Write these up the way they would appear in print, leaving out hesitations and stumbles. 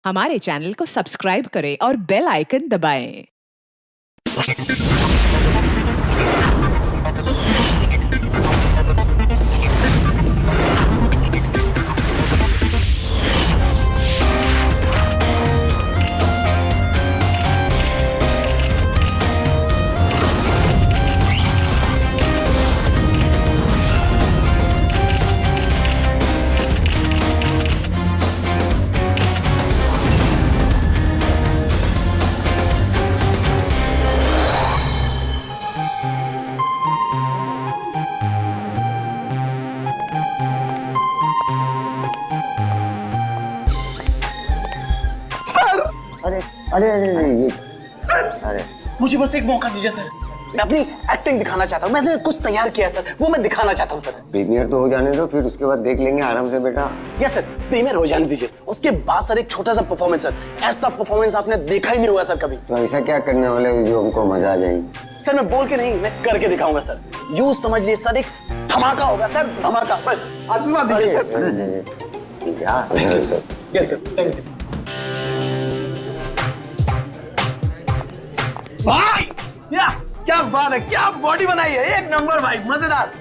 हमारे चैनल को सब्सक्राइब करें और बेल आइकन दबाएं। अरे अरे अरे ये अरे मुझे बस एक मौका दीजिए सर, मैं अपनी एक्टिंग दिखाना चाहता हूँ। मैंने कुछ तैयार किया सर, वो मैं दिखाना चाहता हूँ सर। प्रीमियर तो हो जाने दो, फिर उसके बाद देख लेंगे आराम से बेटा। यस सर, प्रीमियर हो जाने दीजिए, उसके बाद सर एक छोटा सा परफॉर्मेंस सर। ऐसा परफॉर्मेंस आपने देखा ही नहीं हुआ सर कभी। तो ऐसा क्या करने वाले हो जो हमको मजा आ जाएगी? सर मैं बोल के नहीं, मैं करके दिखाऊंगा सर। यूं समझ लिए सर, एक धमाका होगा सर, धमाका। बस आशीर्वाद दीजिए sir. Yes sir, thank you भाई। क्या बात है, क्या बॉडी बनाई है, एक नंबर भाई, मजेदार।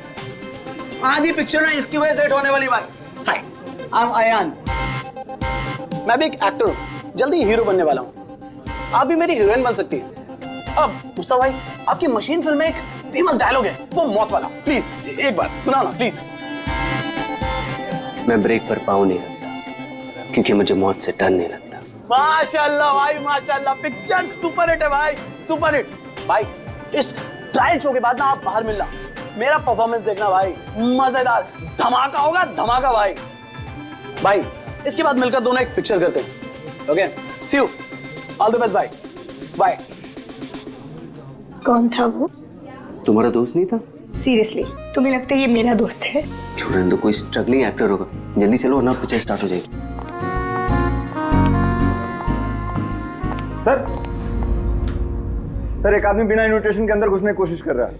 आधी पिक्चर ना इसकी वजह से हिट होने वाली भाई। हाय, आई एम अयान, मैं भी एक एक्टर हूँ, जल्दी हीरो बनने वाला हूँ। आप भी मेरी हीरोइन बन सकती हैं। अब मुस्तफा भाई, आपकी मशीन फिल्म में एक फेमस डायलॉग है, वो मौत वाला, प्लीज एक बार सुना ना प्लीज। मैं ब्रेक पर पाँव नहीं रखता क्योंकि मुझे मौत से डर नहीं लगता। माशाल्लाह भाई माशाल्लाह, पिक्चर सुपर हिट है भाई, सुपर हिट। भाई इस ट्रायल शो के बाद ना आप बाहर मिलना, मेरा परफॉर्मेंस देखना भाई, मजेदार धमाका होगा, धमाका भाई। भाई इसके बाद मिलकर दोनों एक पिक्चर करते हैं। Okay, see you, all the best भाई, बाय। कौन था वो? तुम्हारा दोस्त नहीं था? सीरियसली तुम्हें लगता है ये मेरा दोस्त है? छोड़ने दो, कोई स्ट्रगलिंग एक्टर होगा। जल्दी चलो वरना पिक्चर स्टार्ट हो जाएगी। सर एक आदमी बिना इन्विटेशन के अंदर घुसने की कोशिश कर रहा है।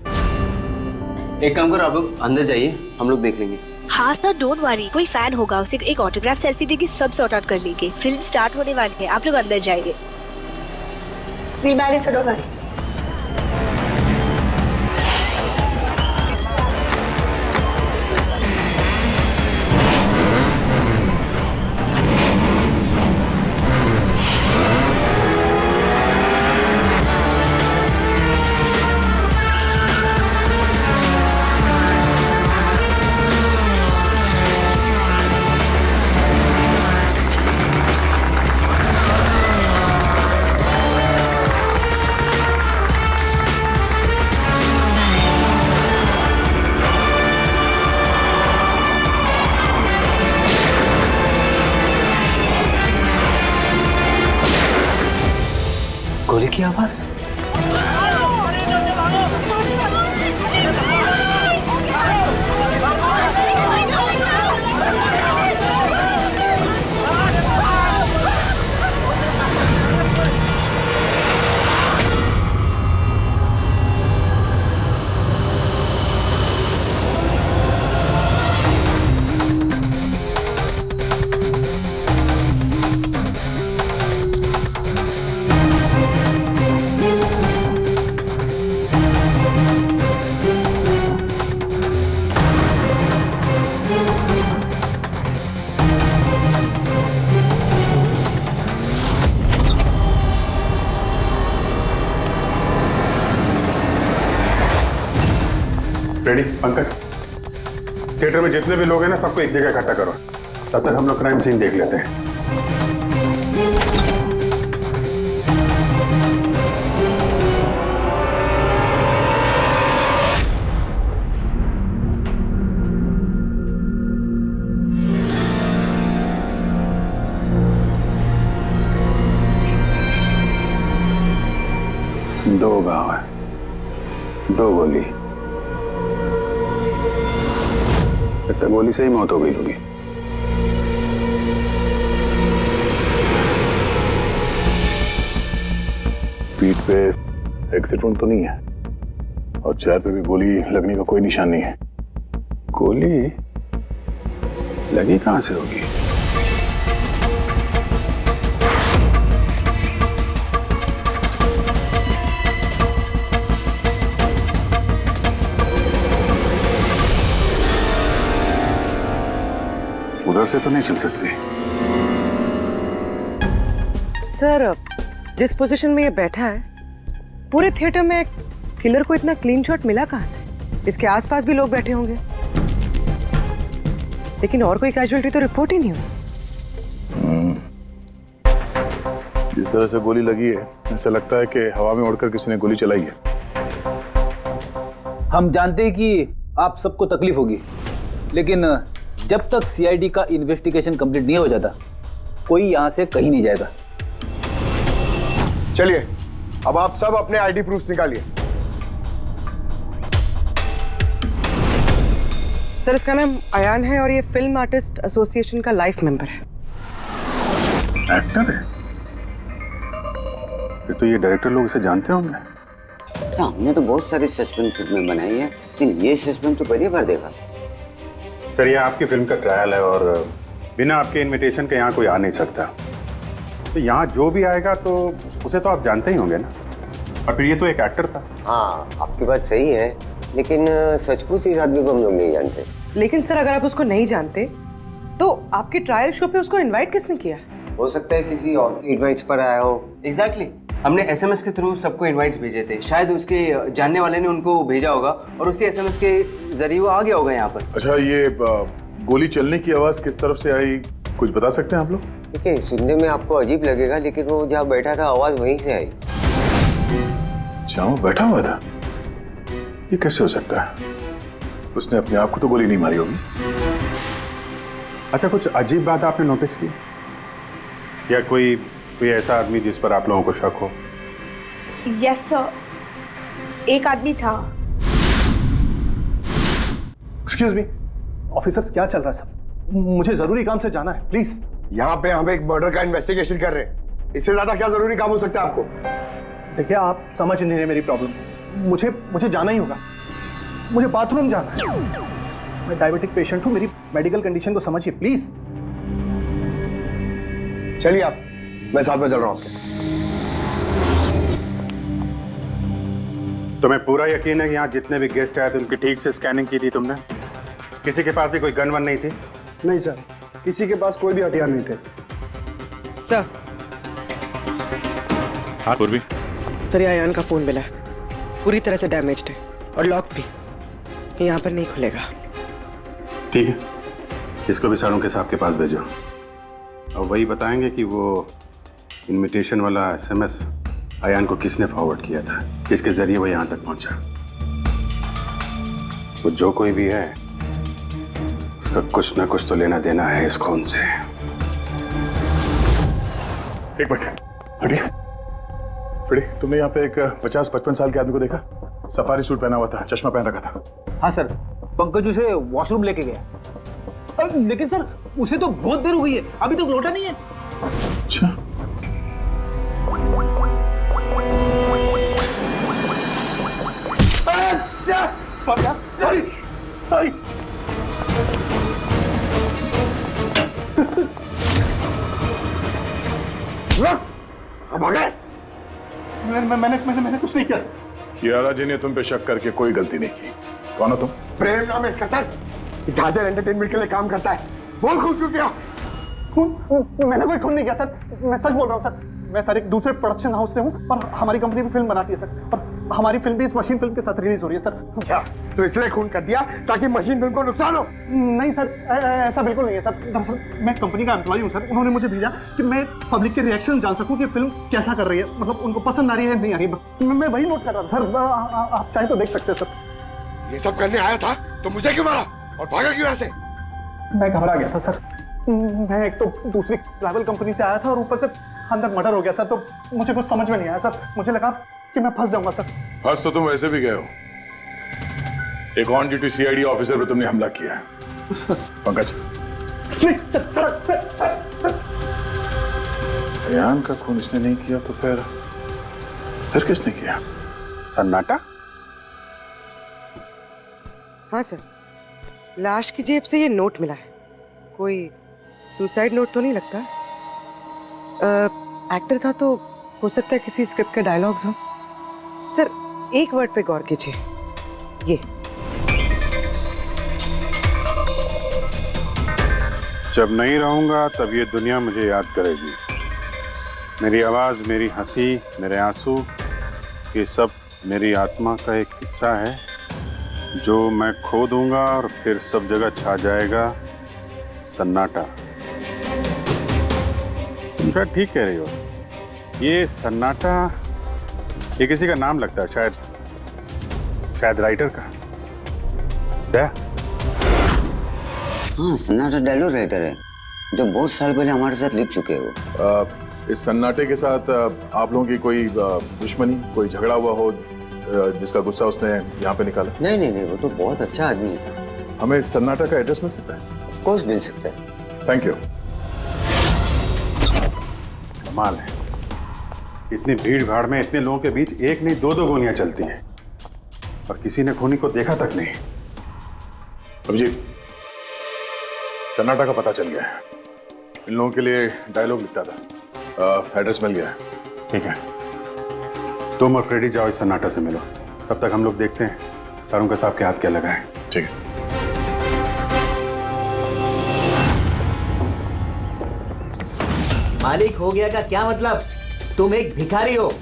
एक काम करो, आप लोग अंदर जाइए, हम लोग देख लेंगे। हाँ सर, डोंट वरी, कोई फैन होगा, उसे एक ऑटोग्राफ सेल्फी देगी, सब सॉर्ट आउट कर लेंगे। फिल्म स्टार्ट होने वाली है, आप लोग अंदर जाइए। We married, so don't worry. गोली की आवाज। रेडी पंकज, थिएटर में जितने भी लोग हैं ना, सबको एक जगह इकट्ठा करो। तब तक हम लोग क्राइम सीन देख लेते हैं। दो गांव है, दो गोली, लगता गोली से ही मौत हो गई होगी। पीठ पे एक्सिट वुंड तो नहीं है और चेहरे पे भी गोली लगने का कोई निशान नहीं है। गोली लगी कहां से होगी? से तो नहीं चल सकती। सर, जिस पोजीशन में ये बैठा है, पूरे थिएटर में किलर को इतना क्लीन शॉट मिला कहाँ से? इसके आसपास भी लोग बैठे होंगे, लेकिन और कोई कैजुअलिटी तो रिपोर्ट ही नहीं हुई। जिस तरह से गोली लगी है, ऐसा लगता है कि हवा में उड़कर किसी ने गोली चलाई है। हम जानते हैं कि आप सबको तकलीफ होगी, लेकिन जब तक सीआईडी का इन्वेस्टिगेशन कंप्लीट नहीं हो जाता, कोई यहां से कहीं नहीं जाएगा। चलिए, अब आप सब अपने आईडी प्रूफ निकालिए। सर, इसका नाम अयान है और ये फिल्म आर्टिस्ट एसोसिएशन का लाइफ मेंबर है। एक्टर है? फिर तो ये डायरेक्टर लोग इसे जानते होंगे। अच्छा, हमने तो बहुत सारी सस्पेंस फिल्में बनाई है, लेकिन ये सस्पेंस तो पहली बार देखा। सर, ये आपकी फिल्म का ट्रायल है और बिना आपके इनविटेशन के यहाँ कोई आ नहीं सकता। तो यहाँ जो भी आएगा तो उसे तो आप जानते ही होंगे ना। और फिर ये तो एक एक्टर था। हाँ, आपकी बात सही है, लेकिन सचमुच इस आदमी को हम लोग नहीं जानते। लेकिन सर, अगर आप उसको नहीं जानते तो आपके ट्रायल शो पे उसको इनवाइट किसने किया? हो सकता है किसी और की इनवाइट्स पर आया हो। एग्जैक्टली, हमने एसएमएस के थ्रू सबको इनवाइट्स भेजे थे। शायद उसके जानने वाले ने उनको भेजा होगा और उसी एसएमएस के जरिए वो आ गया होगा यहाँ पर। अच्छा, ये गोली चलने की आवाज किस तरफ से आई, कुछ बता सकते हैं आप लोग? देखिए, सुनने में आपको अजीब लगेगा, लेकिन वो जहाँ बैठा था आवाज वहीं से आई। जहाँ वो बैठा हुआ था? ये कैसे हो सकता है? उसने अपने आप को तो गोली नहीं मारी होगी। अच्छा, कुछ अजीब बात आपने नोटिस की या कोई ऐसा आदमी जिस पर आप लोगों को शक हो? यस सर, एक आदमी था। एक्सक्यूज मी ऑफिसर्स, क्या चल रहा है सब? मुझे जरूरी काम से जाना है, प्लीज। यहाँ पे हम एक मर्डर का इन्वेस्टिगेशन कर रहे हैं, इससे ज्यादा क्या जरूरी काम हो सकता है आपको? देखिए, आप समझ नहीं रहे मेरी प्रॉब्लम। मुझे जाना ही होगा, मुझे बाथरूम जाना है। मैं डायबिटिक पेशेंट हूँ, मेरी मेडिकल कंडीशन को समझिए प्लीज। चलिए आप, मैं साथ में चल रहा हूँ आपके। तुम्हें पूरा यकीन है कि यहाँ जितने भी गेस्ट आए थे उनकी ठीक से स्कैनिंग की थी तुमने? किसी के पास भी कोई गन वन नहीं थी? नहीं सर, किसी के पास कोई भी हथियार नहीं थे। सर। हाँ पूर्वी। सर, ये अयान का फोन मिला है, पूरी तरह से डैमेज्ड है और लॉक भी, यहाँ पर नहीं खुलेगा। ठीक है, इसको भी साड़ों के साहब के पास भेजो और वही बताएंगे कि वो इनविटेशन वाला एसएमएस अयान को किसने फॉरवर्ड किया था, किसके जरिए वो यहाँ तक पहुंचा। वो जो कोई भी है, उसका कुछ ना कुछ तो लेना देना है इस खून से। एक मिनट हटिए। तुमने यहाँ पे एक 50-55 साल के आदमी को देखा? सफारी सूट पहना हुआ था, चश्मा पहन रखा था। हाँ सर, पंकज उसे वॉशरूम लेके गया। लेकिन सर, उसे तो बहुत देर हो गई है, अभी तक लौटा नहीं है। अच्छा, सॉरी। मैंने कुछ नहीं किया। कियारा जी ने तुम पे शक करके कोई गलती नहीं की। कौन हो तुम? प्रेम नाम है इसका सर, झांझर एंटरटेनमेंट के लिए काम करता है। बोल खून क्यों किया? मैंने कोई खून नहीं किया सर, मैं सच बोल रहा हूँ सर। मैं सर एक दूसरे प्रोडक्शन हाउस से हूँ और हमारी कंपनी भी फिल्म बनाती है सर, और हमारी फिल्म भी इस मशीन फिल्म के साथ रिलीज हो रही है सर। अच्छा, तो इसलिए खून कर दिया ताकि मशीन फिल्म को नुकसान हो? नहीं सर, ऐसा बिल्कुल नहीं है सर। दरअसल मैं कंपनी का एम्प्लॉय हूँ सर, उन्होंने मुझे भेजा कि मैं पब्लिक के रिएक्शन जान सकूँ कि फिल्म कैसा कर रही है, मतलब उनको पसंद आ रही है नहीं आ रही है। मैं वही नोट कर रहा था सर, आप चाहे तो देख सकते हैं सर। ये सब करने आया था तो मुझे क्यों मारा और भागा क्यों यहाँ से? मैं घबरा गया था सर, मैं एक तो दूसरी ट्रैवल कंपनी से आया था और ऊपर से अंदर मर्डर हो गया सर, तो मुझे कुछ समझ में नहीं आया सर। मुझे लगा कि मैं फंस जाऊंगा सर। फंस तो तुम वैसे भी गए हो। एक ऑन ड्यूटी सीआईडी ऑफिसर पे तुमने हमला किया है। पंकज, अयान का खून इसने नहीं किया तो फिर किसने किया? सन्नाटा? हाँ सर, लाश की जेब से ये नोट मिला है। कोई सुसाइड नोट तो नहीं लगता? एक्टर था तो हो सकता है किसी स्क्रिप्ट के डायलॉग्स हो। सर, एक वर्ड पे गौर कीजिए, ये जब नहीं रहूंगा तब ये दुनिया मुझे याद करेगी। मेरी आवाज, मेरी हंसी, मेरे आंसू, ये सब मेरी आत्मा का एक हिस्सा है जो मैं खो दूंगा और फिर सब जगह छा जाएगा सन्नाटा। तुम शायद ठीक कह रही हो। ये सन्नाटा ये किसी का नाम लगता है, शायद राइटर का। क्या? हाँ, सन्नाटा डायलॉग राइटर है जो बहुत साल पहले हमारे साथ लिख चुके हो। इस सन्नाटे के साथ आप लोगों की कोई दुश्मनी, कोई झगड़ा हुआ हो जिसका गुस्सा उसने यहाँ पे निकाला? नहीं, वो तो बहुत अच्छा आदमी था। हमें सन्नाटा का एड्रेस मिल सकता है? ऑफ कोर्स मिल सकता है। Thank you. कमाल है, इतनी भीड़ भाड़ में इतने लोगों के बीच एक नहीं दो गोलियां चलती हैं और किसी ने खूनी को देखा तक नहीं। अभिजीत, सन्नाटा का पता चल गया है। इन लोगों के लिए डायलॉग लिखता था, एड्रेस मिल गया है। ठीक है, तुम और फ्रेडी जाओ इस सन्नाटा से मिलो। तब तक हम लोग देखते हैं सारुंका साहब के हाथ क्या लगा है। ठीक है। मालिक हो गया का क्या मतलब? तुम एक भिखारी हो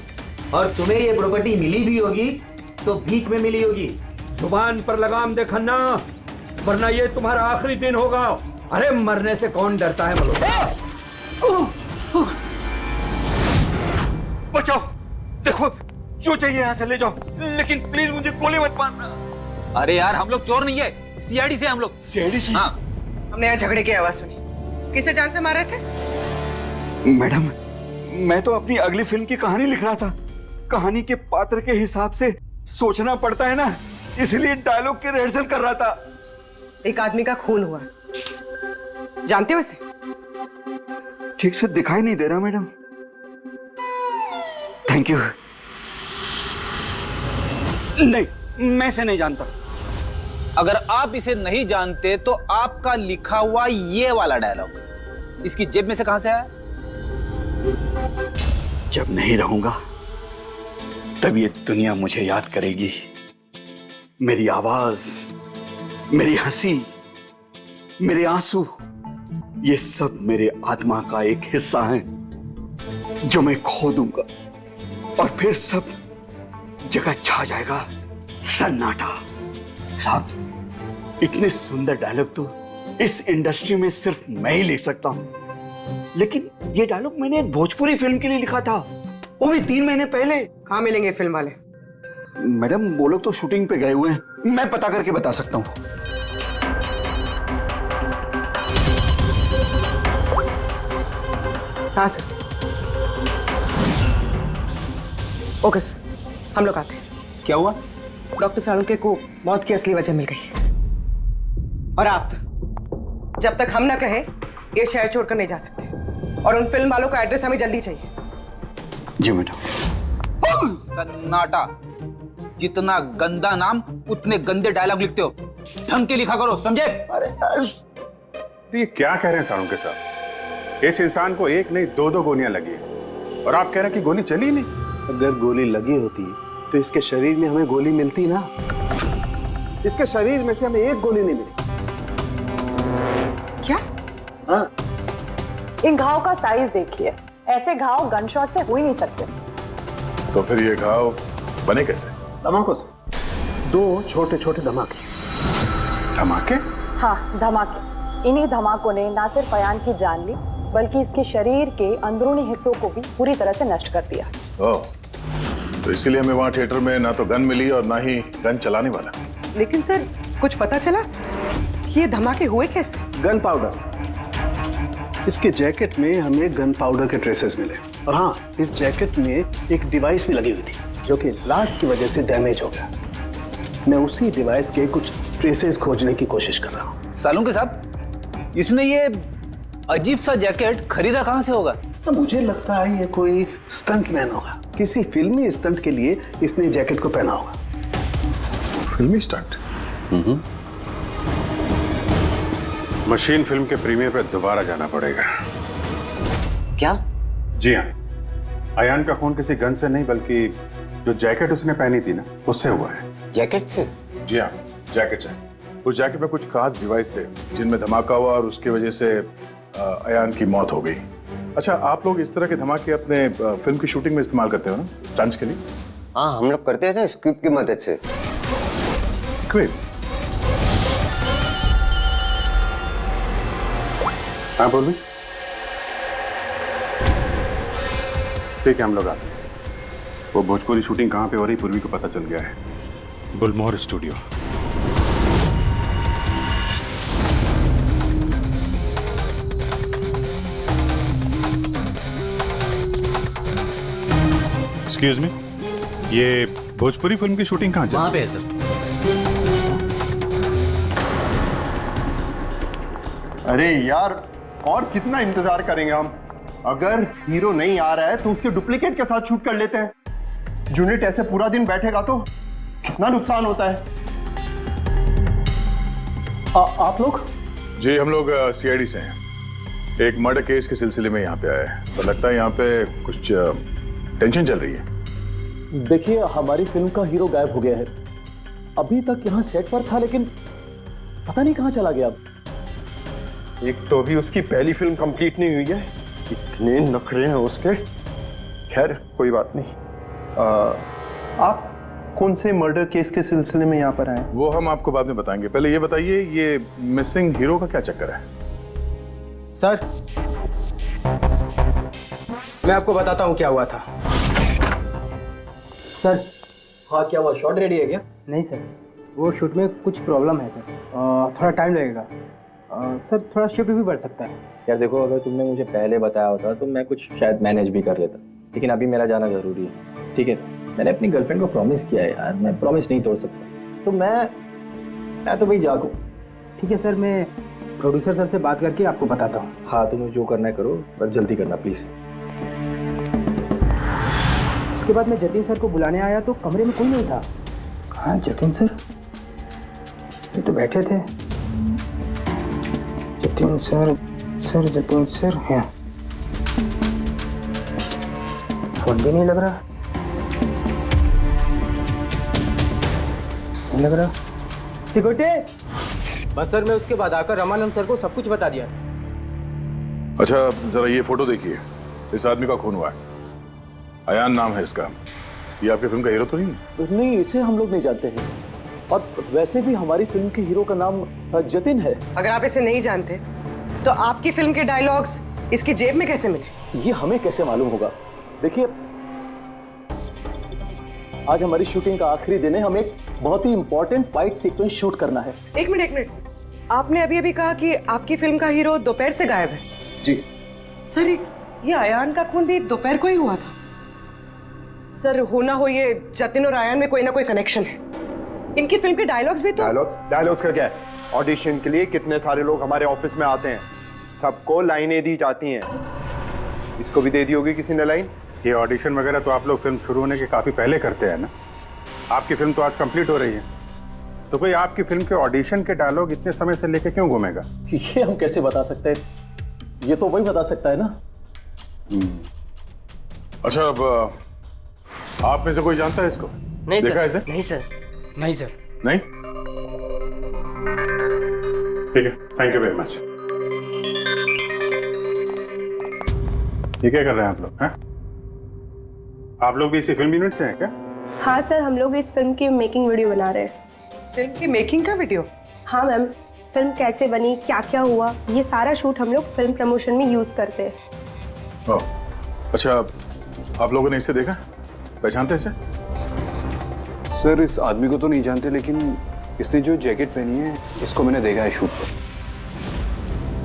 और तुम्हें ये प्रॉपर्टी मिली भी होगी तो भीख में मिली होगी। जुबान पर लगाम दे खन्ना, वरना ये तुम्हारा आखिरी दिन होगा। अरे मरने से कौन डरता है मलोका? बचाओ, देखो जो चाहिए यहाँ से ले जाओ, लेकिन प्लीज मुझे गोली मत मारना। अरे यार, हम लोग चोर नहीं है, सीआईडी से हम लोग। सीआईडी से? हाँ। हमने यहाँ झगड़े की आवाज सुनी। किसे जान से मार रहे थे? मैडम, मैं तो अपनी अगली फिल्म की कहानी लिख रहा था। कहानी के पात्र के हिसाब से सोचना पड़ता है ना, इसलिए डायलॉग की रिहर्सल कर रहा था। एक आदमी का खून हुआ, जानते हो इसे? ठीक से दिखाई नहीं दे रहा मैडम। Thank you. नहीं, मैं इसे नहीं जानता। अगर आप इसे नहीं जानते तो आपका लिखा हुआ ये वाला डायलॉग इसकी जेब में से कहां से आया? जब नहीं रहूंगा तब ये दुनिया मुझे याद करेगी। मेरी आवाज, मेरी हंसी, मेरे आंसू, ये सब मेरे आत्मा का एक हिस्सा है जो मैं खो दूंगा और फिर सब जगह छा जाएगा सन्नाटा। साहब, इतने सुंदर डायलॉग तो इस इंडस्ट्री में सिर्फ मैं ही लिख सकता हूं, लेकिन ये डायलॉग मैंने एक भोजपुरी फिल्म के लिए लिखा था, वो भी 3 महीने पहले। कहाँ मिलेंगे फिल्म वाले? मैडम, वो लोग तो शूटिंग पे गए हुए हैं, मैं पता करके बता सकता हूँ। हाँ सर। ओके सर, हम लोग आते हैं। क्या हुआ? डॉक्टर सारुंके को मौत की असली वजह मिल गई है और आप जब तक हम ना कहें ये शहर छोड़कर नहीं जा सकते, और उन फिल्म वालों का एड्रेस हमें जल्दी चाहिए। जी मैडम। सन्नाटा, जितना गंदा नाम उतने गंदे डायलॉग लिखते हो। ढंग के लिखा करो, समझे? अरे तो ये क्या कह रहे हैं सारुंके साहब? इस इंसान को एक नहीं दो गोलियां लगी और आप कह रहे हैं कि गोली चली नहीं। अगर गोली लगी होती तो इसके शरीर में हमें गोली मिलती ना। इसके शरीर में से हमें एक गोली नहीं मिली। क्या? हाँ। इन घाव का साइज देखिए, ऐसे घाव गनशॉट से हो ही नहीं सकते। तो फिर ये घाव बने कैसे? धमाकों से। 2 छोटे छोटे धमाके। धमाके? हाँ, धमाके। इन्हीं धमाकों ने ना सिर्फ अयान की जान ली, बल्कि इसके शरीर के अंदरूनी हिस्सों को भी पूरी तरह से नष्ट कर दिया। ओह, तो इसीलिए हमें वहां थिएटर में ना तो गन मिली और ना ही गन चलाने वाला। लेकिन सर, कुछ पता चला कि ये धमाके हुए कैसे? Gun powder. इसके जैकेट में हमें गन पाउडर के ट्रेसेस मिले, और हाँ, इस जैकेट में एक डिवाइस भी लगी हुई थी जो कि ब्लास्ट की वजह से डैमेज हो गया। मैं उसी डिवाइस के कुछ ट्रेसेस खोजने की कोशिश कर रहा हूँ। सारुंके साहब, इसने ये अजीब सा जैकेट खरीदा कहाँ से होगा? तो मुझे लगता है ये कोई स्टंट मैन होगा। किसी फिल्मी स्टंट के लिए इसने जैकेट को पहना होगा। फिल्मी स्टंट? मशीन फिल्म के प्रीमियर पर दोबारा जाना पड़ेगा। क्या? जी हाँ, अयान का खून किसी गन से नहीं बल्कि जो जैकेट उसने पहनी थी ना, उससे हुआ है। जैकेट से? जी हाँ, जैकेट से। उस जैकेट में कुछ खास डिवाइस थे जिनमें धमाका हुआ और उसकी वजह से अयान की मौत हो गई। अच्छा, आप लोग इस तरह के धमाके अपने फिल्म की शूटिंग में इस्तेमाल करते हो ना, स्टंट्स के लिए? हाँ, हम लोग करते हैं ना स्क्रिप्ट की मदद से। स्क्रिप्ट? हाँ बोल भी। ठीक है, हम लोग आते हैं। वो भोजपुरी शूटिंग कहाँ पे हो रही पूर्वी को पता चल गया है। गुलमोहर स्टूडियो। एक्सक्यूज मी, ये भोजपुरी फिल्म की शूटिंग कहाँ वहाँ पे है सर। अरे यार, और कितना इंतजार करेंगे हम? अगर हीरो नहीं आ रहा है तो उसके डुप्लीकेट के साथ शूट कर लेते हैं। यूनिट ऐसे पूरा दिन बैठेगा तो कितना नुकसान होता है। आप लोग? जी, हम लोग सीआईडी से हैं। एक मर्डर केस के सिलसिले में यहाँ पे आए हैं। तो लगता है यहाँ पे कुछ टेंशन चल रही है। देखिए, हमारी फिल्म का हीरो गायब हो गया है। अभी तक यहाँ सेट पर था, लेकिन पता नहीं कहाँ चला गया। एक तो अभी उसकी पहली फिल्म कंप्लीट नहीं हुई है, इतने नखरे हैं उसके। खैर, कोई बात नहीं। आप कौन से मर्डर केस के सिलसिले में यहाँ पर आए? वो हम आपको बाद में बताएंगे। पहले ये बताइए, ये मिसिंग हीरो का क्या चक्कर है? सर, मैं आपको बताता हूँ क्या हुआ था। सर, हाँ क्या हुआ? शॉट रेडी है क्या? नहीं सर, वो शूट में कुछ प्रॉब्लम है सर, थोड़ा टाइम लगेगा। सर, थोड़ा शिफ्ट भी बढ़ सकता है। यार देखो, अगर तुमने मुझे पहले बताया होता तो मैं कुछ शायद मैनेज भी कर लेता, लेकिन अभी मेरा जाना जरूरी है। ठीक है, मैंने अपनी गर्लफ्रेंड को प्रॉमिस किया है यार, मैं प्रॉमिस नहीं तोड़ सकता। तो मैं तो भाई जागू। ठीक है सर, मैं प्रोड्यूसर सर से बात करके आपको बताता हूँ। हाँ, तुम्हें जो करना है करो, पर जल्दी करना प्लीज। उसके बाद मैं जतिन सर को बुलाने आया तो कमरे में कोई नहीं था। कहाँ जतिन सर? ये तो बैठे थे। जतिन सर जतिन सर हैं। फोन भी नहीं लग रहा। नहीं लग रहा। सिक्योरिटी। बस सर, मैं उसके बाद आकर रमानंद सर को सब कुछ बता दिया था। अच्छा, जरा ये फोटो देखिए। इस आदमी का खून हुआ है। अयान नाम है इसका। ये आपकी फिल्म का हीरो तो नहीं? नहीं, इसे हम लोग नहीं जानते हैं। और वैसे भी हमारी फिल्म के हीरो का नाम जतिन है। अगर आप इसे नहीं जानते तो आपकी फिल्म के डायलॉग्स इसकी जेब में कैसे मिले? ये हमें कैसे मालूम होगा? देखिए, आज हमारी शूटिंग का आखिरी दिन है। हमें एक बहुत ही इंपॉर्टेंट फाइट सीक्वेंस शूट करना है। एक मिनट, आपने अभी कहा कि आपकी फिल्म का हीरो दोपहर से गायब है। जी सर, ये अयान का खून भी दोपहर को ही हुआ था। सर, हो ना हो ये जतिन और अयान में कोई ना कोई कनेक्शन है। इनकी फिल्म के डायलॉग्स भी तो। डायलॉग्स का क्या है? ऑडिशन के लिए कितने सारे लोग हमारे ऑफिस में आते हैं, सबको लाइनें दी जाती हैं। इसको भी दे दी होगी किसी ने लाइन। ये ऑडिशन वगैरह तो आप लोग फिल्म शुरू होने के काफी पहले करते हैं ना। आपकी फिल्म तो आज कंप्लीट हो रही है, तो कोई आपकी फिल्म के ऑडिशन के डायलॉग इतने समय से लेके क्यों घूमेगा? ये हम कैसे बता सकते हैं? ये तो वही बता सकता है ना। अच्छा, अब आप में से कोई जानता है इसको? नहीं देखा सर। इसे? नहीं सर। नहीं सर। नहीं? ठीक है, थैंक यू वेरी मच। ये क्या कर रहे हैं आप लोग? हैं? आप लोग भी इसी फिल्म यूनिट से हैं क्या? हाँ सर, हम लोग इस फिल्म की मेकिंग वीडियो बना रहे हैं। फिल्म की मेकिंग का वीडियो? हाँ मैम, फिल्म कैसे बनी, क्या क्या हुआ, ये सारा शूट हम लोग फिल्म प्रमोशन में यूज करते हैं। अच्छा, आप लोगों ने इसे देखा? पहचानते इसे? सर, इस आदमी को तो नहीं जानते, लेकिन इसने जो जैकेट पहनी है इसको मैंने देखा है शूट पर।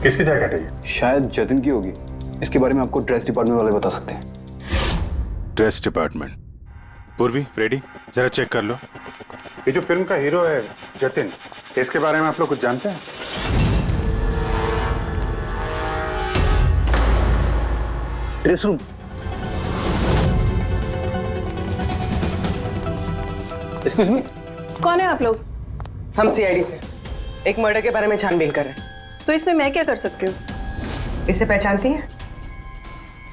किसकी जैकेट है ये? शायद जतिन की होगी। इसके बारे में आपको ड्रेस डिपार्टमेंट वाले बता सकते हैं। Dress department? पूर्वी, रेडी, जरा चेक कर लो। ये जो फिल्म का हीरो है जतिन, इसके बारे में आप लोग कुछ जानते हैं? Dress room. एक्सक्यूज मी, कौन है आप लोग? हम सीआईडी से एक मर्डर के बारे में छानबीन कर रहे हैं। तो इसमें मैं क्या कर सकती हूँ? इसे पहचानती हैं?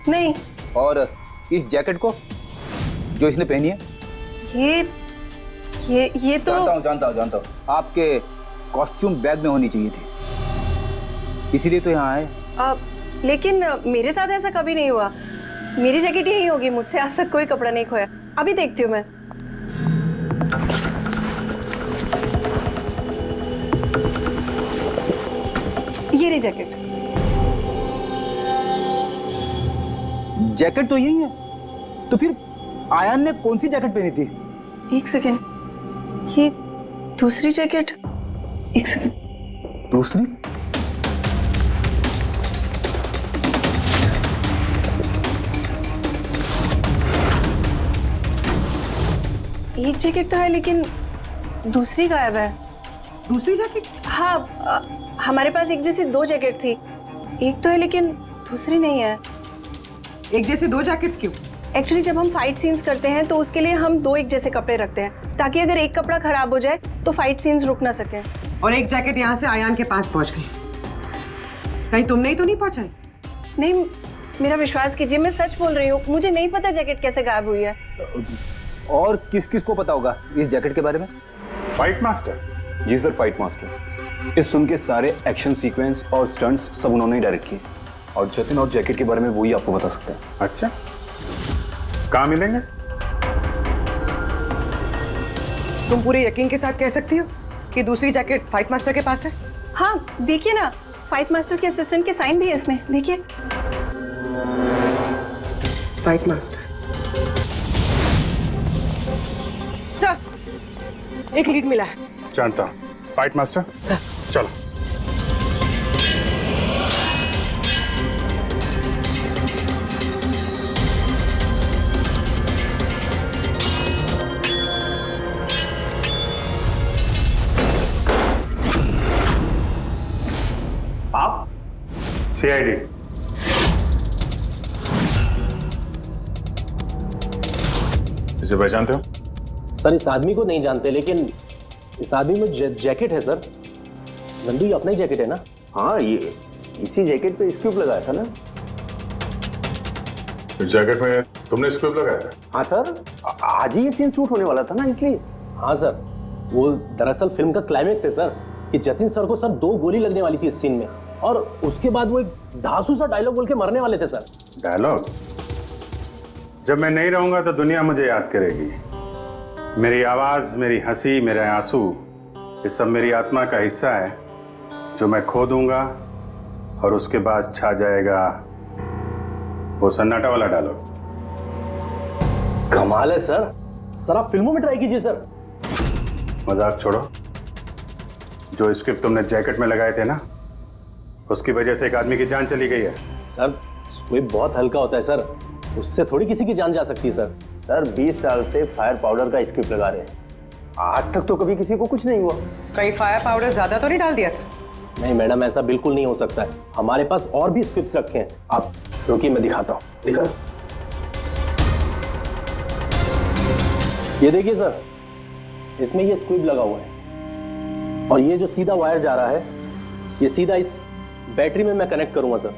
नहीं। और इस जैकेट को जो इसने पहनी है? ये तो जानता हूँ। आपके कॉस्ट्यूम बैग में होनी चाहिए थी, इसीलिए तो यहाँ आए। लेकिन मेरे साथ ऐसा कभी नहीं हुआ। मेरी जैकेट यही होगी, मुझसे आज तक कोई कपड़ा नहीं खोया। अभी देखती हूँ मैं। ये रही जैकेट। जैकेट तो यही है, तो फिर आयान ने कौन सी जैकेट पहनी थी? एक सेकेंड, ये दूसरी जैकेट। एक सेकेंड, दूसरी? एक जैकेट तो है लेकिन दूसरी गायब है। दूसरी जैकेट? हाँ, हमारे पास एक जैसी 2 जैकेट थी। एक तो है लेकिन दूसरी नहीं है। एक जैसी 2 जैकेट्स क्यों? एक्चुअली जब हम फाइट सीन्स करते हैं तो उसके लिए हम 2 एक जैसे कपड़े रखते हैं, ताकि अगर एक कपड़ा खराब हो जाए तो फाइट सीन्स रुक ना सके। और एक जैकेट यहाँ से आयान के पास पहुंच गई, कहीं तुमने ही तो नहीं पहुंचाई? नहीं, मेरा विश्वास कीजिए, मैं सच बोल रही हूँ। मुझे नहीं पता जैकेट कैसे गायब हुई है। और किस किस को पता होगा इस जैकेट के बारे में? Fight master? जी सर, फाइट मास्टर। इस फिल्म के सारे एक्शन सीक्वेंस और स्टंट्स सब उन्होंने ही डायरेक्ट किए, और जतिन और जैकेट के बारे में वही आपको बता सकते हैं। अच्छा, कहाँ मिलेंगे? तुम पूरे यकीन के साथ कह सकती हो कि दूसरी जैकेट फाइट मास्टर के पास है? हाँ, देखिए ना, फाइट मास्टर के असिस्टेंट के साइन भी है इसमें, देखिए। Fight master. सर, एक लीड मिला है। जानता हूँ। फाइट मास्टर सर, चलो। आप? CID। इसे पहचानते हो? सर, इस आदमी को नहीं जानते, लेकिन इस आदमी में जैकेट है सर। नंदू, ये अपना ही जैकेट है ना? हाँ, ये इसी जैकेट पे स्क्रिप्ट लगाया था ना। इस जैकेट में तुमने स्क्रिप्ट लगाया था? हाँ सर, आज ही ये सीन शूट होने वाला था ना, इसलिए। हाँ सर, वो दरअसल फिल्म का क्लाइमेक्स है सर, कि जतिन सर को सर 2 गोली लगने वाली थी इस सीन में, और उसके बाद वो एक धांसू सा डायलॉग बोल के मरने वाले थे सर। डायलॉग? जब मैं नहीं रहूंगा तो दुनिया मुझे याद करेगी। मेरी आवाज, मेरी हंसी, मेरे आंसू, ये सब मेरी आत्मा का हिस्सा है जो मैं खो दूंगा, और उसके बाद छा जाएगा वो सन्नाटा वाला डायलॉग। कमाल है सर। सर, आप फिल्मों में ट्राई कीजिए सर। मजाक छोड़ो। जो स्क्रिप्ट तुमने जैकेट में लगाए थे ना, उसकी वजह से एक आदमी की जान चली गई है। सर, स्क्विब बहुत हल्का होता है सर, उससे थोड़ी किसी की जान जा सकती है सर। सर, 20 साल से फायर पाउडर का स्क्रिप्ट लगा रहे हैं, आज तक तो कभी किसी को कुछ नहीं हुआ। कहीं फायर पाउडर ज्यादा तो नहीं डाल दिया था? नहीं मैडम, ऐसा बिल्कुल नहीं हो सकता है। हमारे पास और भी स्क्रिप्ट्स रखे हैं। आप रुकिए, मैं दिखाता हूँ। दिखा, ये देखिए सर, इसमें ये स्क्विब लगा हुआ है, और ये जो सीधा वायर जा रहा है, ये सीधा इस बैटरी में मैं कनेक्ट करूंगा सर।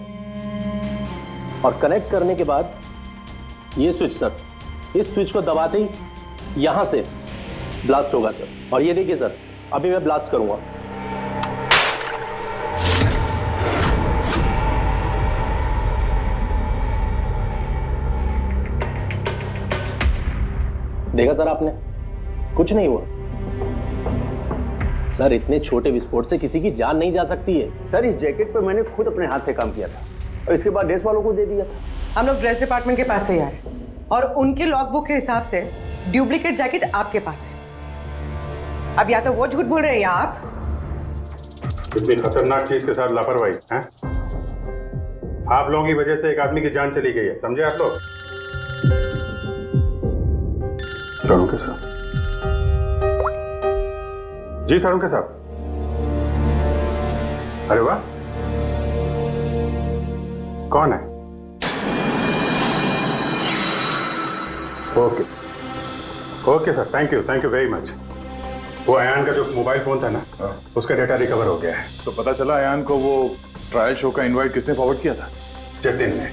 और कनेक्ट करने के बाद ये स्विच सर, इस स्विच को दबाते ही यहां से ब्लास्ट होगा सर। और ये देखिए सर, अभी मैं ब्लास्ट करूंगा। देखा सर आपने, कुछ नहीं हुआ सर। इतने छोटे विस्फोट से किसी की जान नहीं जा सकती है सर। इस जैकेट पर मैंने खुद अपने हाथ से काम किया था, और इसके बाद ड्रेस वालों को दे दिया था। हम लोग ड्रेस डिपार्टमेंट के पास से ही आए, और उनके लॉगबुक के हिसाब से डुप्लीकेट जैकेट आपके पास है। अब या तो वो झूठ बोल रहे हैं या आप। इतनी खतरनाक चीज के साथ लापरवाही है? आप लोगों की वजह से एक आदमी की जान चली गई है, समझे आप लोग? सारुण के साथ। जी सारुण के साथ। अरे वाह, कौन है? Okay okay sir, thank you very much. वो अयान का जो मोबाइल फोन था ना, उसका डेटा रिकवर हो गया है। तो पता चला अयान को वो ट्रायल शो का इनवाइट किसने फॉरवर्ड किया था? जतिन ने,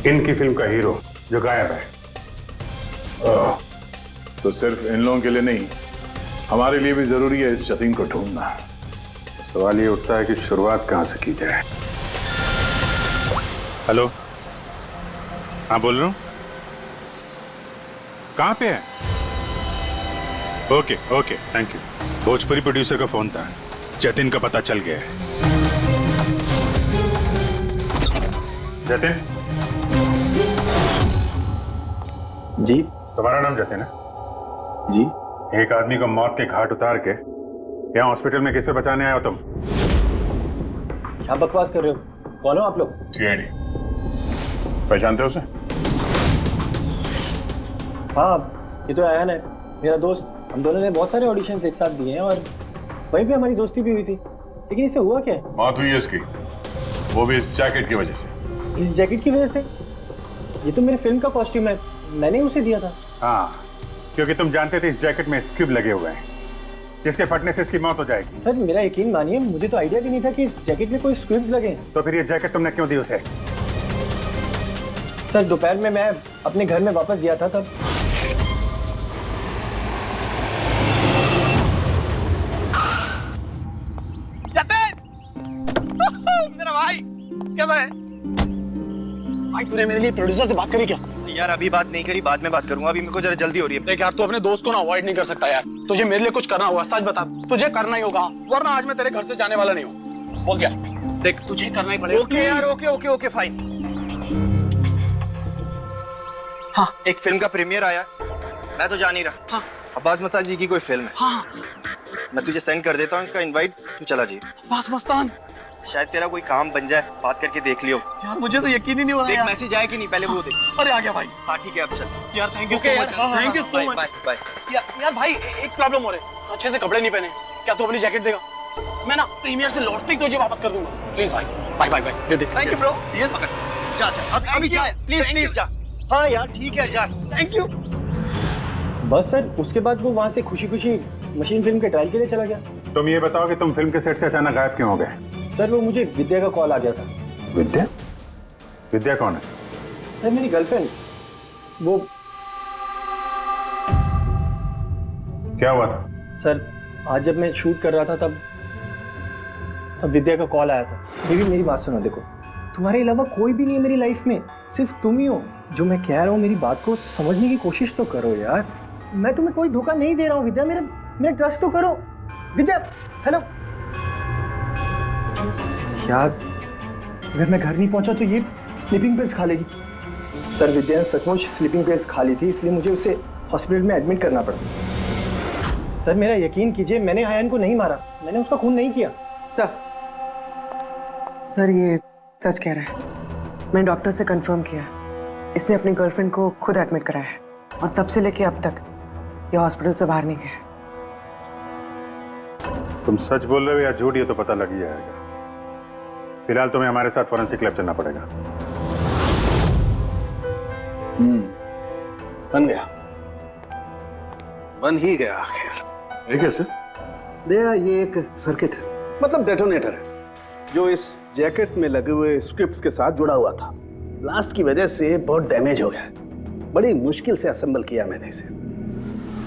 इनकी फिल्म का हीरो जो गायब है। तो सिर्फ इन लोगों के लिए नहीं, हमारे लिए भी जरूरी है इस जतीन को ढूंढना। सवाल ये उठता है कि शुरुआत कहां से की जाए। हेलो, हाँ बोल रहा हूं। कहां पे है? Okay okay, thank you. Bhojpuri producer का फोन था, जतिन का पता चल गया है। जतिन जी, तुम्हारा नाम जतिन है? जी। एक आदमी को मौत के घाट उतार के यहाँ हॉस्पिटल में किसे बचाने आए हो तुम? क्या बकवास कर रहे हो? कौन हो आप लोग? सीआईडी। पहचानते हो उसे? हाँ, ये तो आयान है, मेरा दोस्त। हम दोनों ने बहुत सारे ऑडिशंस एक साथ दिए हैं और वहीं पे हमारी दोस्ती भी हुई थी। लेकिन इसे हुआ क्या? मौत हुई है उसकी, वो भी इस जैकेट की वजह से। इस जैकेट की वजह से? ये तो मेरी फिल्म का कॉस्ट्यूम है, मैंने उसे दिया था। हाँ, क्योंकि तुम जानते थे इस जैकेट में स्क्यूब लगे हुए हैं, जिसके फटने से इसकी मौत हो जाएगी। सर मेरा यकीन मानिए, मुझे तो आइडिया भी नहीं था कि इस जैकेट में कोई स्क्यूब्स लगे हैं। तो फिर ये जैकेट तुमने क्यों दी उसे? सर दोपहर में मैं अपने घर में वापस गया था तब। मेरा भाई कैसा है? भाई तूने मेरे लिए प्रोड्यूसर से बात करी क्या? यार अभी बात नहीं करी, बाद में बात करूंगा। अभी मेरे को जरा जल्दी हो रही है। देख यार, तू अपने दोस्त को ना अवॉइड नहीं कर सकता यार। तुझे मेरे लिए कुछ करना होगा, सच बता। तुझे करना ही होगा, वरना आज मैं तेरे घर से जाने वाला नहीं हूँ। बोल दिया। देख तुझे करना ही पड़ेगा। ओके यार, ओके ओके ओके फाइन। हाँ, एक फिल्म का प्रीमियर आया, मैं तो जा नहीं रहा। हाँ, अब्बास मस्तान जी की कोई फिल्म है। हाँ, मैं तुझे सेंड कर देता हूँ इसका इनवाइट, तू चला जी। अब्बास मस्तान, शायद तेरा कोई काम बन जाए, बात करके देख लियो। यार मुझे तो यकीन ही नहीं हो रहा देख यार। मैसेज आया कि नहीं, पहले वो देख। अरे आ गया भाई। हाँ ठीक है, अब चल। यार thank you Okay, so much, thank you so much. Bye bye. यार भाई एक प्रॉब्लम हो रही है, अच्छे से कपड़े नहीं पहने। क्या तू अपनी जैकेट देगा? मैं ना प्रीमियर से लौटते ही तुझे वापस कर दूंगा। प्लीज भाई, बाय बाय बाय, दे दे। Thank you bro. ये पकड़, जा जा अभी जा, प्लीज प्लीज जा। हाँ यार ठीक है, जा। Thank you. बस सर, उसके बाद वो वहाँ से खुशी खुशी मशीन फिल्म के ट्रायल के लिए चला गया। तुम ये बताओ कि तुम फिल्म के सेट से अचानक गायब क्यों हो गए? सर वो मुझे विद्या का कॉल आ गया था। विद्या? विद्या कौन है? सर मेरी गर्लफ्रेंड। वो क्या हुआ था? सर आज जब मैं शूट कर रहा था तब विद्या का कॉल आया था। मेरी बात सुनो, देखो तुम्हारे अलावा कोई भी नहीं है मेरी लाइफ में, सिर्फ तुम ही हो। जो मैं कह रहा हूँ मेरी बात को समझने की कोशिश तो करो यार। मैं तुम्हें कोई धोखा नहीं दे रहा हूँ विद्या, मेरा ट्रस्ट तो करो। विद्या हेलो। यार अगर मैं घर नहीं पहुंचा तो ये स्लीपिंग पिल्स खा लेगी। सर विद्या ने सचमुच स्लीपिंग पिल्स खा ली थी, इसलिए मुझे उसे हॉस्पिटल में एडमिट करना पड़ा। सर मेरा यकीन कीजिए, मैंने आयन को नहीं मारा, मैंने उसका खून नहीं किया। सर ये सच कह रहा है। मैंने डॉक्टर से कंफर्म किया, इसने अपनी गर्लफ्रेंड को खुद एडमिट कराया है और तब से लेके अब तक ये हॉस्पिटल से बाहर नहीं गया। तुम सच बोल रहे हो या झूठ, ये तो पता लग ही जाएगा। फिलहाल तुम्हें हमारे साथ फोरेंसिक लैब चलना पड़ेगा। बन ही गया आखिर। ये कैसे? भैया ये एक सर्किट है, मतलब डेटोनेटर है, जो इस जैकेट में लगे हुए स्क्रिप्ट्स के साथ जुड़ा हुआ था। ब्लास्ट की वजह से बहुत डैमेज हो गया है। बड़ी मुश्किल से असेंबल किया मैंने इसे।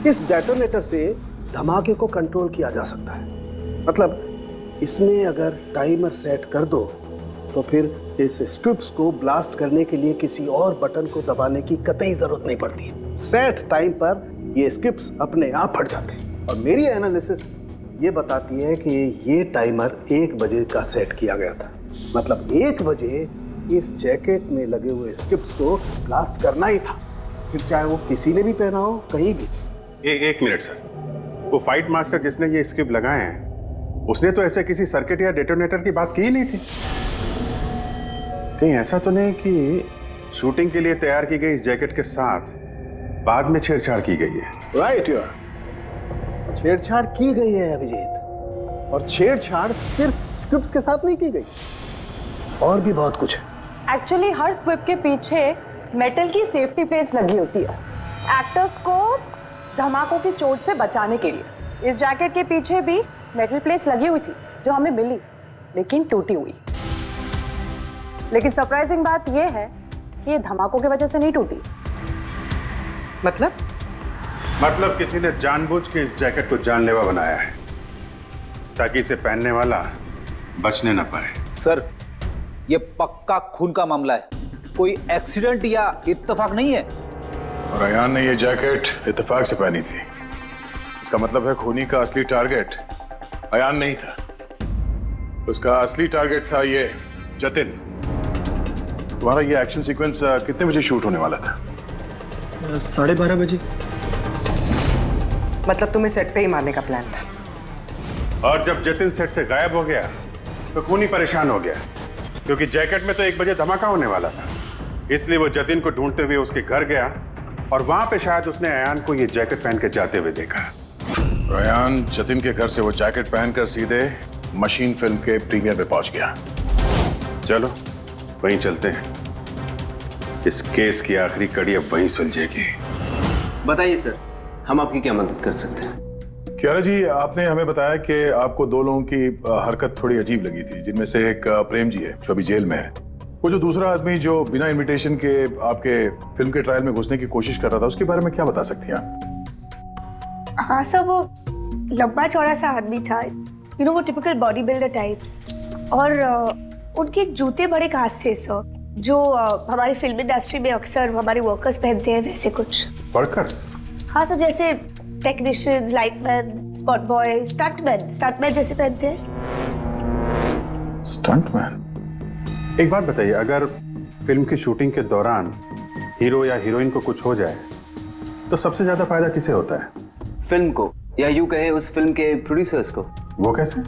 इस डेटोनेटर से धमाके को कंट्रोल किया जा सकता है। मतलब इसमें अगर टाइमर सेट कर दो तो फिर इस स्ट्रिप्स को ब्लास्ट करने के लिए किसी और बटन को दबाने की कतई जरूरत नहीं पड़ती। सेट टाइम पर ये स्ट्रिप्स अपने आप फट जाते हैं। और मेरी एनालिसिस ये बताती है कि ये टाइमर 1 बजे का सेट किया गया था। मतलब 1 बजे इस जैकेट में लगे हुए स्ट्रिप्स को ब्लास्ट करना ही था, फिर चाहे वो किसी ने भी पहना हो, कहीं भी। एक मिनट सर, वो फाइट मास्टर जिसने ये स्क्रिप्ट लगाए हैं, उसने तो ऐसे किसी सर्किट या डेटोनेटर की बात की ही नहीं थी। कहीं ऐसा तो नहीं कि शूटिंग के लिए तैयार की गई इस जैकेट के साथ बाद में छेड़छाड़ की गई है? राइट यार, छेड़छाड़ की गई है अभिजीत, और छेड़छाड़ सिर्फ स्क्रिप्ट्स के साथ नहीं की गई, और भी बहुत कुछ है। एक्चुअली हर स्क्रिप्ट के पीछे मेटल की सेफ्टी प्लेट्स लगी होती है, एक्टर्स को धमाकों की चोट से बचाने के लिए। इस जैकेट के पीछे भी मेटल प्लेट्स लगी हुई थी जो हमें मिली, लेकिन टूटी हुई। लेकिन सरप्राइजिंग बात यह है कि ये धमाकों की वजह से नहीं टूटी। मतलब मतलब किसी ने जानबूझ के इस जैकेट को जानलेवा बनाया है ताकि इसे पहनने वाला बचने न पाए। सर, ये पक्का खून का मामला है, कोई एक्सीडेंट या इत्तेफाक नहीं है। और अयान ने ये जैकेट इत्तेफाक से पहनी थी। इसका मतलब है खूनी का असली टारगेट अयान नहीं था, उसका असली टारगेट था ये जतिन। तुम्हारा ये एक्शन सीक्वेंस कितने बजे शूट होने वाला था? 12:30 बजे। मतलब तुम्हें सेट पे ही मारने का प्लान था। और जब जतिन सेट से गायब हो गया तो खूनी परेशान हो गया, क्योंकि जैकेट में तो 1 बजे धमाका होने वाला था। इसलिए वो जतिन को ढूंढते हुए उसके घर गया और वहां पे शायद उसने अयान को ये जैकेट पहन के जाते हुए देखा। अयान जतिन के घर से वो जैकेट पहनकर सीधे मशीन फिल्म के प्रीमियर में पहुंच गया। चलो वहीं चलते हैं, इस केस की आखिरी कड़ी अब वहीं सुलझेगी। बताइए सर, हम आपकी क्या मदद कर सकते हैं? कियारा जी, आपने हमें बताया कि आपको 2 लोगों की हरकत थोड़ी अजीब लगी थी, जिनमें से एक प्रेम जी है जो अभी जेल में है। वो जो दूसरा आदमी जो बिना इनविटेशन के आपके फिल्म के ट्रायल में घुसने की कोशिश कर रहा था, उसके बारे में क्या बता सकती हैं आप? हाँ सर, वो लंबा चौड़ा सा आदमी था, वो टिपिकल बॉडी बिल्डर टाइप्स। और उनके जूते बड़े खास थे सर, जो हमारी फिल्म इंडस्ट्री में अक्सर हमारे वर्कर्स पहनते हैं, वैसे कुछ। वर्कर्स? हाँ सर, जैसे technician, lightman, spot boy, stuntman जैसे पहनते हैं। स्टंटमैन? एक बात बताइए, अगर फिल्म की शूटिंग के दौरान हीरो या हीरोइन को कुछ हो जाए तो सबसे ज्यादा फायदा किसे होता है? फिल्म को, या यूं कहे उस फिल्म के प्रोड्यूसर्स को। वो कैसे?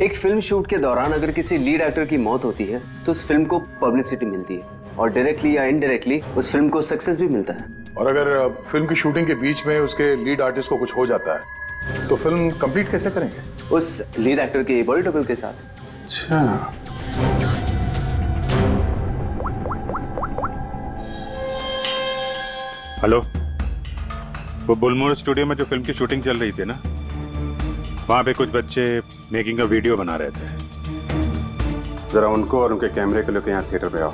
एक फिल्म शूट के दौरान अगर किसी लीड एक्टर की मौत होती है तो उस फिल्म को पब्लिसिटी मिलती है, और डायरेक्टली या इनडायरेक्टली उस फिल्म को सक्सेस भी मिलता है। और अगर फिल्म की शूटिंग के बीच में उसके लीड आर्टिस्ट को कुछ हो जाता है तो फिल्म कंप्लीट कैसे करेंगे? उस लीड एक्टर के बॉडी डबल के साथ। अच्छा, हेलो, वो बुलमोर स्टूडियो में जो फिल्म की शूटिंग चल रही थी ना, वहां पे कुछ बच्चे मेकिंग का वीडियो बना रहे थे। जरा उनको और उनके कैमरे को लेकर यहाँ थिएटर पे आओ।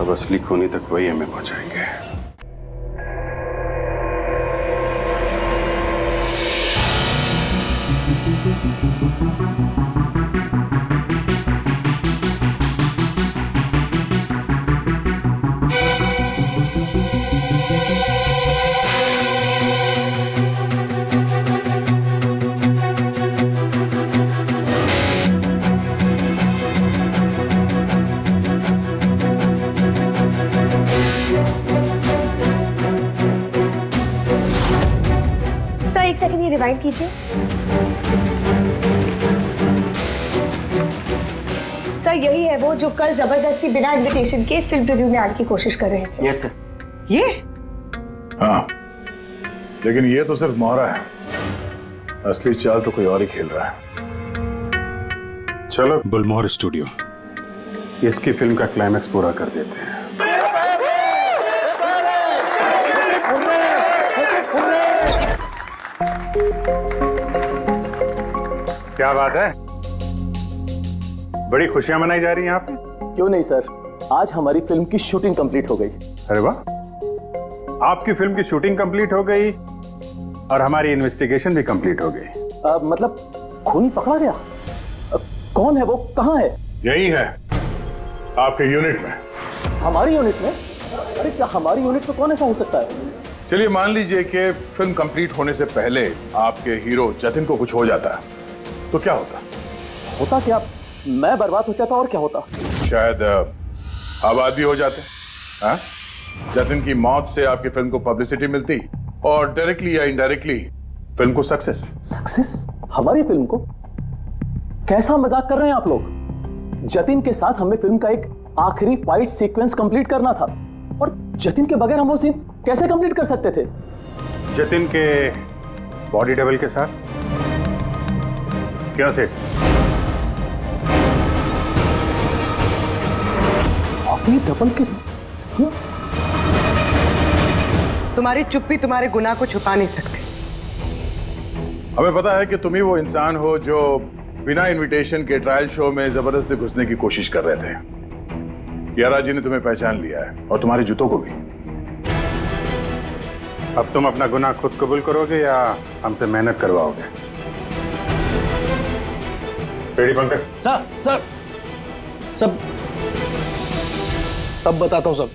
अब असली खूनी तक वही हमें पहुंचाएंगे। रिवाइंड कीजिए सर। यही है वो जो कल जबरदस्ती बिना इनविटेशन के फिल्म रिव्यू में आने की कोशिश कर रहे थे। Yes sir. ये? हाँ, लेकिन ये तो सिर्फ मोहरा है, असली चाल तो कोई और ही खेल रहा है। चलो बुलमोहर स्टूडियो, इसकी फिल्म का क्लाइमैक्स पूरा कर देते हैं। क्या बात है, बड़ी खुशियां मनाई जा रही हैं यहाँ पे? क्यों नहीं सर, आज हमारी फिल्म की शूटिंग कंप्लीट हो गई। अरे वाह, आपकी फिल्म की शूटिंग कंप्लीट हो गई और हमारी इन्वेस्टिगेशन भी कंप्लीट हो गई। मतलब खूनी पकड़ा गया? कौन है वो, कहाँ है? यही है, आपके यूनिट में। हमारी यूनिट में? अरे क्या हमारी यूनिट में कौन ऐसा हो सकता है? चलिए मान लीजिए कि फिल्म कंप्लीट होने से पहले आपके हीरो जतिन को कुछ हो जाता है तो क्या होता? होता क्या? मैं बर्बाद हो जाता और क्या होता? शायद आबाद भी हो जाते। हाँ? जतिन की मौत से आपकी फिल्म को पब्लिसिटी मिलती और डायरेक्टली या इनडायरेक्टली फिल्म को सक्सेस। सक्सेस? हमारी फिल्म को? कैसा मजाक कर रहे हैं आप लोग? जतिन के साथ हमें फिल्म का एक आखिरी फाइट सीक्वेंस कंप्लीट करना था और जतिन के बगैर हम वो सीन कैसे कंप्लीट कर सकते थे? जतिन के बॉडी डबल के साथ? क्या सेठ? आपने डबल किस? तुम्हारी चुप्पी तुम्हारे गुनाह को छुपा नहीं सकती। हमें पता है कि तुम ही वो इंसान हो जो बिना इनविटेशन के ट्रायल शो में जबरदस्ती घुसने की कोशिश कर रहे थे। कियारा जी ने तुम्हें पहचान लिया है और तुम्हारे जूतों को भी। अब तुम अपना गुनाह खुद कबूल करोगे या हमसे मेहनत करवाओगे? पेड़ी पंकज। सर सब तब बताता हूं सब।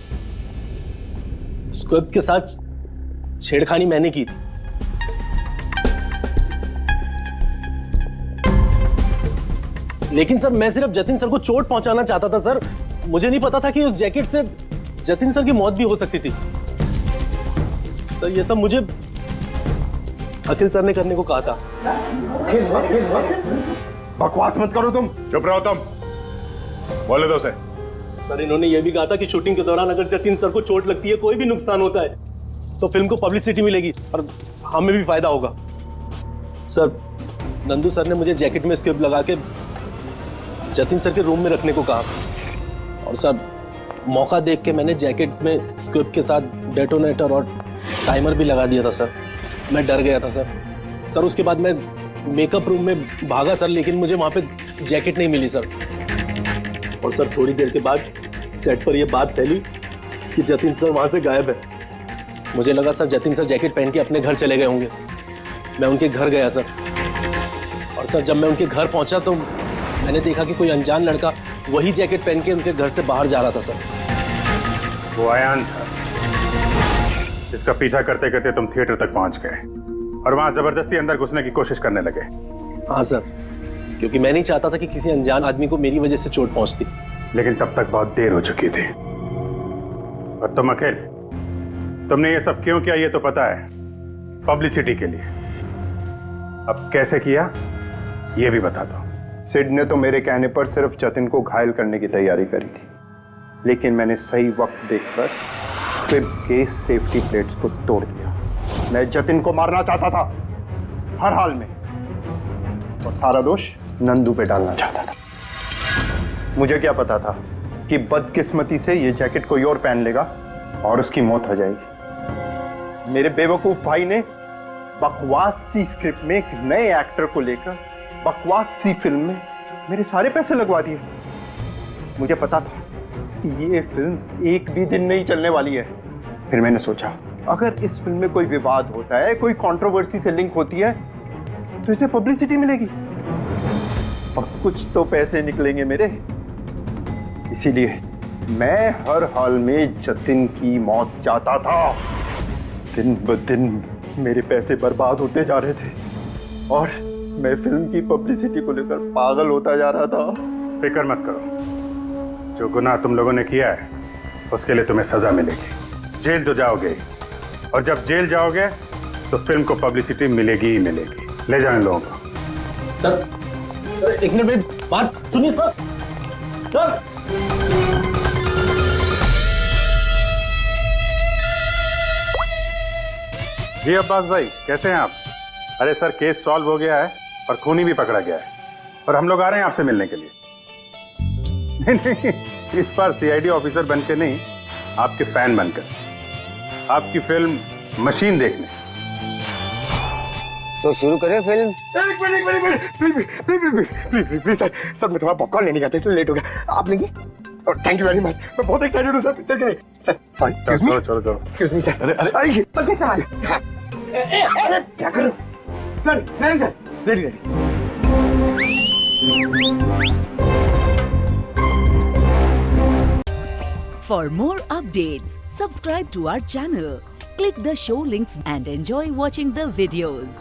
स्क्विब के साथ छेड़खानी मैंने की थी। लेकिन सर मैं सिर्फ जतिन सर को चोट पहुंचाना चाहता था सर। मुझे नहीं पता था कि उस जैकेट से जतिन सर की मौत भी हो सकती थी। सर ये सब मुझे अखिल सर ने करने को कहा था। बकवास मत करो तुम। चुप रहो तुम। बोले दो से। सर इन्होंने ये भी कहा था कि शूटिंग के दौरान अगर जतिन सर को चोट लगती है, कोई भी नुकसान होता है, तो फिल्म को पब्लिसिटी मिलेगी और हमें भी फायदा होगा। सर नंदू सर ने मुझे जैकेट में स्क्रिप्ट लगा के जतिन सर के रूम में रखने को कहा और सर मौका देख के मैंने जैकेट में स्क्रिप्ट के साथ डेटोनेटर और टाइमर भी लगा दिया था सर। मैं डर गया था सर उसके बाद मैं मेकअप रूम में भागा सर, लेकिन मुझे वहां पे जैकेट नहीं मिली सर। और सर थोड़ी देर के बाद सेट पर यह बात फैली कि जतिन सर वहां से गायब है। मुझे लगा सर जतिन सर जैकेट पहन के अपने घर चले गए होंगे। मैं उनके घर गया सर और सर जब मैं उनके घर पहुंचा तो मैंने देखा कि कोई अनजान लड़का वही जैकेट पहन के उनके घर से बाहर जा रहा था सर। वो अयान था जिसका पीछा करते करते तुम थिएटर तक पहुंच गए और वहां जबरदस्ती अंदर घुसने की कोशिश करने लगे। हाँ सर, क्योंकि मैं नहीं चाहता था कि किसी अनजान आदमी को मेरी वजह से चोट पहुंचती। लेकिन तब तक बहुत देर हो चुकी थी। और तुम अखिल, तुमने ये सब क्यों किया ये तो पता है, पब्लिसिटी के लिए। अब कैसे किया ये भी बता दो। सिड ने तो मेरे कहने पर सिर्फ जतिन को घायल करने की तैयारी करी थी, लेकिन मैंने सही वक्त देखकर स्क्विब के सेफ्टी प्लेट्स को तोड़ दिया। मैं जतिन को मारना चाहता था हर हाल में, और सारा दोष नंदू पे डालना चाहता था। मुझे क्या पता था कि बदकिस्मती से ये जैकेट कोई और पहन लेगा और उसकी मौत हो जाएगी। मेरे बेवकूफ भाई ने बकवास सी स्क्रिप्ट में एक नए एक्टर को लेकर बकवास सी फिल्म में मेरे सारे पैसे लगवा दिए। मुझे पता था कि ये फिल्म एक भी दिन नहीं चलने वाली है। फिर मैंने सोचा अगर इस फिल्म में कोई विवाद होता है, कोई कंट्रोवर्सी से लिंक होती है, तो इसे पब्लिसिटी मिलेगी और कुछ तो पैसे निकलेंगे मेरे। इसीलिए मैं हर हाल में जतिन की मौत चाहता था। दिन ब दिन मेरे पैसे बर्बाद होते जा रहे थे और मैं फिल्म की पब्लिसिटी को लेकर पागल होता जा रहा था। फिक्र मत करो, जो गुनाह तुम लोगों ने किया है उसके लिए तुम्हें सजा मिलेगी। जेल तो जाओगे, और जब जेल जाओगे तो फिल्म को पब्लिसिटी मिलेगी ही मिलेगी। ले जाओ इन लोगों को। सर एक मिनट मेरी बात सुनिए सर। सर जी अब्बास भाई, कैसे हैं आप? अरे सर, केस सॉल्व हो गया है और खूनी भी पकड़ा गया है और हम लोग आ रहे हैं आपसे मिलने के लिए। नहीं, इस बार सीआईडी ऑफिसर बनके नहीं, आपके फैन बनकर, आपकी फिल्म मशीन देखने। तो शुरू करें फिल्म। प्लीज सर मैं थोड़ा पॉपकॉर्न लेने गया था इसलिए लेट हो गया। आप लेंगे? Thank you very much. मैं बहुत एक्साइटेड हूँ सर पिक्चर के लिए। सर सॉरी, चलो एक्सक्यूज मी सर। अरे क्या करूं सर? नहीं sir, ready. For more updates, subscribe to our channel, click the show links and enjoy watching the videos.